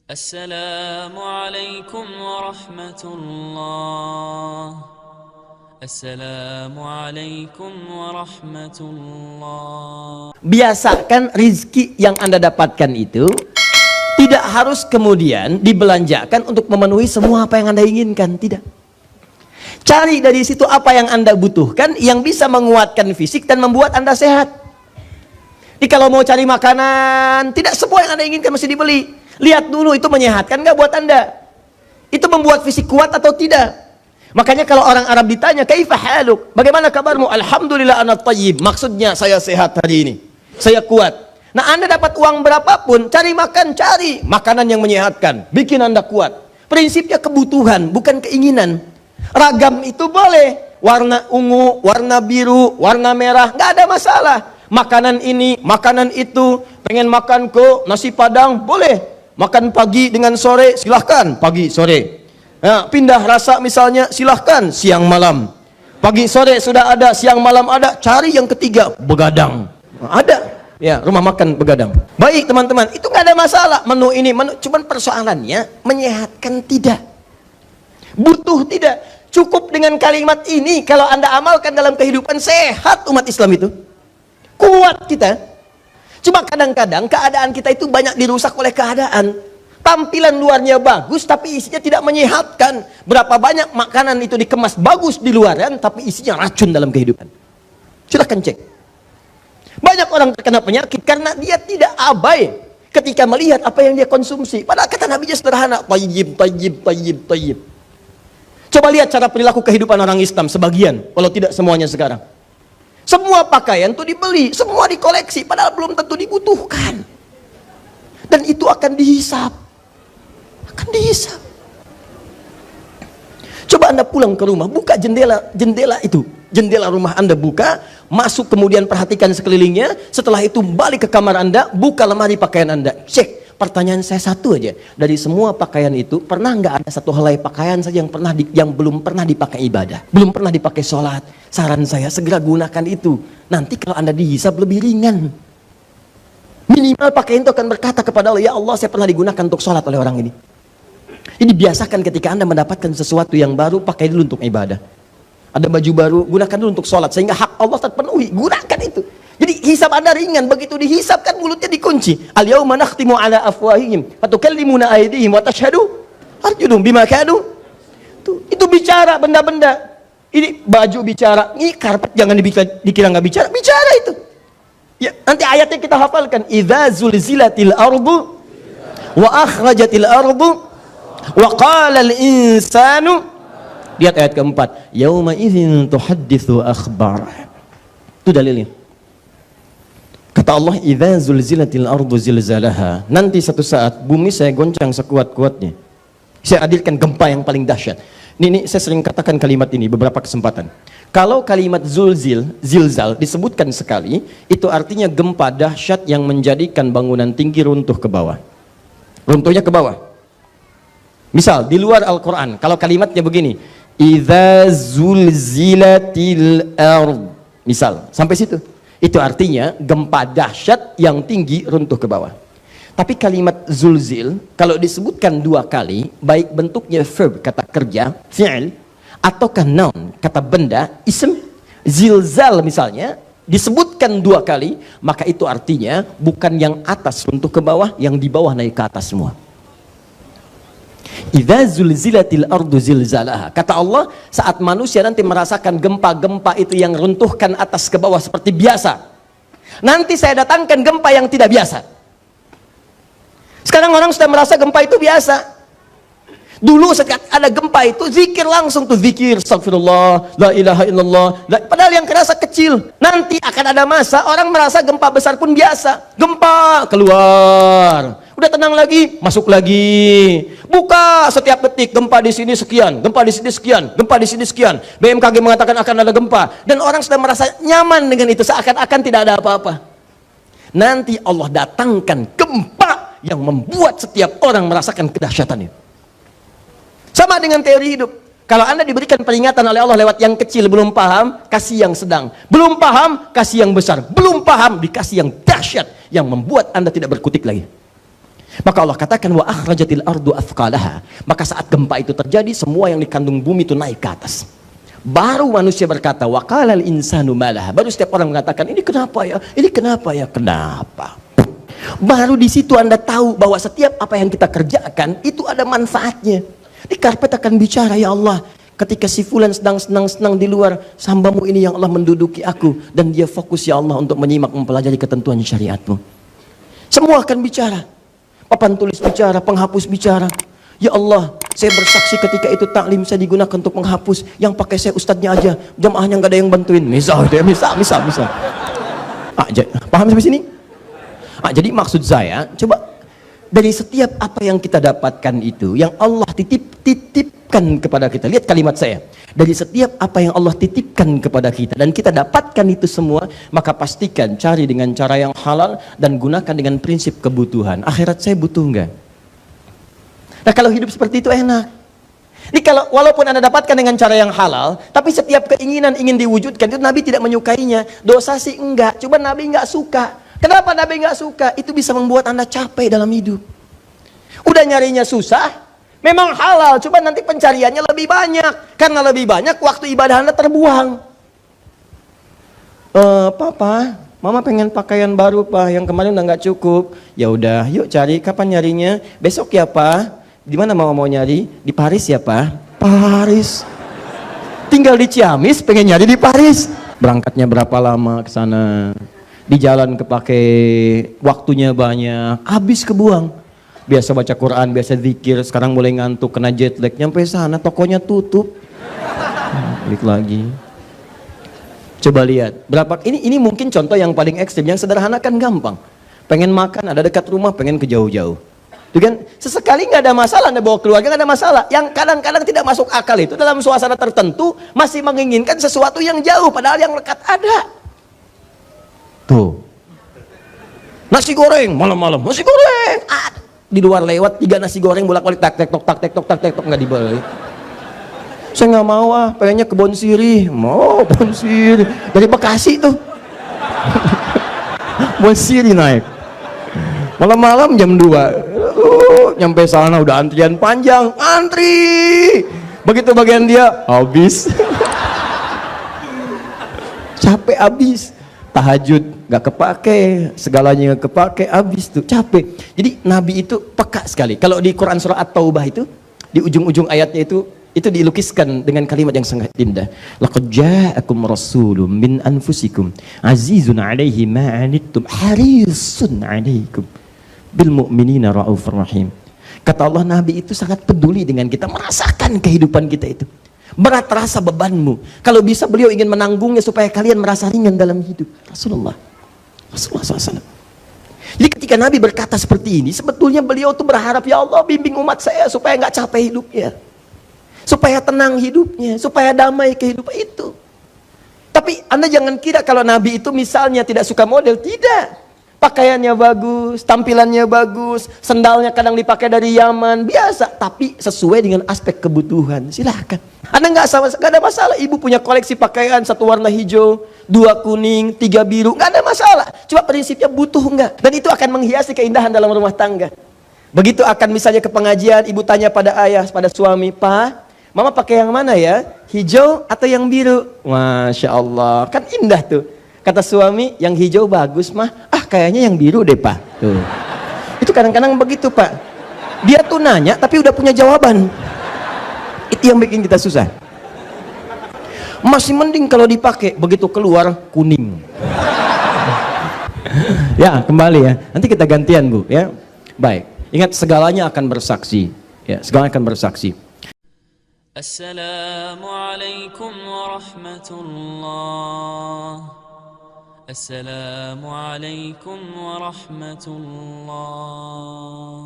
Assalamualaikum warahmatullah. Assalamualaikum warahmatullah. Biasakan rizki yang Anda dapatkan itu tidak harus kemudian dibelanjakan untuk memenuhi semua apa yang Anda inginkan. Tidak. Cari dari situ apa yang Anda butuhkan, yang bisa menguatkan fisik dan membuat Anda sehat. Jadi kalau mau cari makanan, tidak semua yang Anda inginkan mesti dibeli. Lihat dulu itu menyehatkan nggak buat Anda? Itu membuat fisik kuat atau tidak? Makanya kalau orang Arab ditanya, kaifa haluk? Bagaimana kabarmu? Alhamdulillah ana thayyib. Maksudnya saya sehat hari ini. Saya kuat. Nah, Anda dapat uang berapapun, cari makanan yang menyehatkan, bikin Anda kuat. Prinsipnya kebutuhan, bukan keinginan. Ragam itu boleh, warna ungu, warna biru, warna merah, nggak ada masalah. Makanan ini, makanan itu, pengen makan nasi padang, boleh. Makan pagi dengan sore, silahkan, pagi, sore. Nah, pindah rasa misalnya, silahkan, siang, malam. Pagi, sore sudah ada, siang, malam ada, cari yang ketiga, begadang. Ada, ya, rumah makan begadang. Baik teman-teman, itu nggak ada masalah, menu ini, cuman persoalannya, menyehatkan tidak. Butuh tidak. Cukup dengan kalimat ini, kalau Anda amalkan dalam kehidupan, sehat umat Islam itu. Kuat kita. Cuma kadang-kadang keadaan kita itu banyak dirusak oleh keadaan. Tampilan luarnya bagus, tapi isinya tidak menyehatkan. Berapa banyak makanan itu dikemas bagus di luaran, tapi isinya racun dalam kehidupan. Silahkan cek. Banyak orang terkena penyakit karena dia tidak abai ketika melihat apa yang dia konsumsi. Padahal kata Nabi-nya sederhana, tayyib, tayyib, tayyib, tayyib. Coba lihat cara perilaku kehidupan orang Islam sebagian, walau tidak semuanya sekarang. Semua pakaian itu dibeli, semua dikoleksi, padahal belum tentu dibutuhkan. Dan itu akan dihisap. Akan dihisap. Coba Anda pulang ke rumah, buka jendela itu. Jendela rumah Anda buka, masuk kemudian perhatikan sekelilingnya. Setelah itu balik ke kamar Anda, buka lemari pakaian Anda. Cek. Pertanyaan saya satu aja, dari semua pakaian itu pernah nggak ada satu helai pakaian saja yang belum pernah dipakai ibadah, belum pernah dipakai sholat? Saran saya segera gunakan itu. Nanti kalau Anda dihisab lebih ringan. Minimal pakaian itu akan berkata kepada Allah, ya Allah saya pernah digunakan untuk sholat oleh orang ini. Jadi biasakan ketika Anda mendapatkan sesuatu yang baru, pakai dulu untuk ibadah. Ada baju baru, gunakan dulu untuk sholat sehingga hak Allah terpenuhi. Gunakan itu. Jadi hisab Anda ringan, begitu dihisab kan mulutnya dikunci. Al-yauma nakhtimu ala afwahihim wa tukallimuna aydihim wa tashhadu arjuluhum bima kanu. Itu bicara benda-benda. Ini baju bicara, ini karpet jangan dikira nggak bicara, bicara itu. Ya, nanti ayatnya kita hafalkan. Idza zulzilatil ardu wa akhrajatil ardu wa qala al-insanu. Lihat ayat keempat. Yauma idzin tuhadditsu akhbar. Itu dalilnya. Kata Allah, idza zulzilatil ardu zilzalaha. Nanti satu saat bumi saya goncang sekuat-kuatnya. Saya hadirkan gempa yang paling dahsyat. Ini saya sering katakan kalimat ini beberapa kesempatan. Kalau kalimat zilzal disebutkan sekali, itu artinya gempa dahsyat yang menjadikan bangunan tinggi runtuh ke bawah. Runtuhnya ke bawah. Misal di luar Al-Qur'an, kalau kalimatnya begini, idza zulzilatil ard. Misal, sampai situ. Itu artinya gempa dahsyat yang tinggi runtuh ke bawah. Tapi kalimat zulzil kalau disebutkan dua kali, baik bentuknya verb kata kerja, fi'il, ataukah noun kata benda, ism, zilzal misalnya disebutkan dua kali, maka itu artinya bukan yang atas runtuh ke bawah, yang di bawah naik ke atas semua. Idza zulzilatil ardu zilzalaha. Kata Allah, saat manusia nanti merasakan gempa-gempa itu yang runtuhkan atas ke bawah seperti biasa, nanti saya datangkan gempa yang tidak biasa. Sekarang orang sudah merasa gempa itu biasa. Dulu saat ada gempa itu zikir langsung tuh, zikir astagfirullah, la ilaha illallah, padahal yang kerasa kecil. Nanti akan ada masa orang merasa gempa besar pun biasa. Gempa keluar, udah tenang lagi, masuk lagi. Buka setiap detik, gempa di sini sekian, gempa di sini sekian, gempa di sini sekian. BMKG mengatakan akan ada gempa, dan orang sudah merasa nyaman dengan itu, seakan-akan tidak ada apa-apa. Nanti Allah datangkan gempa yang membuat setiap orang merasakan kedahsyatan itu. Sama dengan teori hidup. Kalau Anda diberikan peringatan oleh Allah lewat yang kecil, belum paham, kasih yang sedang. Belum paham, kasih yang besar. Belum paham, dikasih yang dahsyat, yang membuat Anda tidak berkutik lagi. Maka Allah katakan wa akhrajatil ardu athqalaha. Maka saat gempa itu terjadi, semua yang dikandung bumi itu naik ke atas. Baru manusia berkata wa qalal insanu malaha. Baru setiap orang mengatakan, ini kenapa ya? Ini kenapa ya? Kenapa? Baru di situ Anda tahu bahwa setiap apa yang kita kerjakan itu ada manfaatnya. Di karpet akan bicara, ya Allah, ketika si fulan sedang senang-senang di luar, hambamu ini yang Allah menduduki aku, dan dia fokus ya Allah untuk menyimak mempelajari ketentuan syariatmu. Semua akan bicara. Papan tulis bicara, penghapus bicara. Ya Allah, saya bersaksi ketika itu taklim saya digunakan untuk menghapus, yang pakai saya ustadznya aja, jamaahnya nggak ada yang bantuin. Misal. Paham sampai sini? Jadi maksud saya, coba dari setiap apa yang kita dapatkan itu, yang Allah titipkan kepada kita. Lihat kalimat saya. Dari setiap apa yang Allah titipkan kepada kita dan kita dapatkan itu semua, maka pastikan cari dengan cara yang halal dan gunakan dengan prinsip kebutuhan. Akhirat saya butuh enggak? Nah, kalau hidup seperti itu enak. Ini kalau walaupun Anda dapatkan dengan cara yang halal, tapi setiap keinginan ingin diwujudkan itu Nabi tidak menyukainya. Dosa sih enggak, coba Nabi enggak suka. Kenapa Nabi enggak suka? Itu bisa membuat Anda capek dalam hidup. Udah nyarinya susah, memang halal, coba nanti pencariannya lebih banyak. Karena lebih banyak, waktu ibadah Anda terbuang. Papa, Mama pengen pakaian baru, Pak. Yang kemarin udah nggak cukup. Ya udah, yuk cari. Kapan nyarinya? Besok ya, Pak. Di mana Mama mau nyari? Di Paris ya, Pak. Paris. Tinggal di Ciamis, pengen nyari di Paris. Berangkatnya berapa lama ke sana? Di jalan kepake waktunya banyak, habis kebuang. Biasa baca Quran, biasa zikir, sekarang mulai ngantuk, kena jet lag, nyampe sana tokonya tutup. Balik lagi. Coba lihat, berapa ini mungkin contoh yang paling ekstrim, yang sederhana kan gampang. Pengen makan, ada dekat rumah, pengen ke jauh-jauh. Itu kan sesekali nggak ada masalah, Anda bawa keluarga nggak ada masalah. Yang kadang-kadang tidak masuk akal itu dalam suasana tertentu masih menginginkan sesuatu yang jauh, padahal yang dekat ada. Tuh, nasi goreng malam-malam, nasi goreng. Di luar lewat 3 nasi goreng bolak-balik tak tek tok nggak dibeli. Saya nggak mau pengennya ke Bon Siri. Mau Bon Siri dari Bekasi tuh. Bon Siri naik. Malam-malam jam 2. Nyampe sana udah antrian panjang, antri. Begitu bagian dia habis. Capek habis. Tahajud nggak kepake, segalanya nggak kepake, habis tuh capek. Jadi Nabi itu peka sekali. Kalau di Quran surah At-Taubah itu di ujung-ujung ayatnya itu dilukiskan dengan kalimat yang sangat indah. Laqad ja'akum rasulun min anfusikum azizun 'alaihi ma 'anittum harisun 'alaikum bil mu'minina raufur rahim. Kata Allah, Nabi itu sangat peduli dengan kita, merasakan kehidupan kita itu. Berat rasa bebanmu. Kalau bisa beliau ingin menanggungnya supaya kalian merasa ringan dalam hidup. Rasulullah SAW. Jadi ketika Nabi berkata seperti ini, sebetulnya beliau tuh berharap, ya Allah bimbing umat saya supaya nggak capek hidupnya, supaya tenang hidupnya, supaya damai kehidupan itu. Tapi Anda jangan kira kalau Nabi itu misalnya tidak suka model, tidak. Pakaiannya bagus, tampilannya bagus, sendalnya kadang dipakai dari Yaman, biasa, tapi sesuai dengan aspek kebutuhan. Silahkan. Anda nggak ada masalah. Ibu punya koleksi pakaian 1 warna hijau, 2 kuning, 3 biru, nggak ada masalah. Cuma prinsipnya butuh nggak, dan itu akan menghiasi keindahan dalam rumah tangga. Begitu akan misalnya ke pengajian, ibu tanya pada ayah, pada suami, Pak, Mama pakai yang mana ya? Hijau atau yang biru? Masya Allah, kan indah tuh. Kata suami, yang hijau bagus mah, kayaknya yang biru deh Pak. Tuh. Itu kadang-kadang begitu Pak. Dia tuh nanya tapi udah punya jawaban. Itu yang bikin kita susah. Masih mending kalau dipakai, begitu keluar kuning. Ya, kembali ya. Nanti kita gantian Bu ya. Baik. Ingat, segalanya akan bersaksi. Ya, segalanya akan bersaksi. Assalamualaikum warahmatullahi. Assalamualaikum warahmatullahi.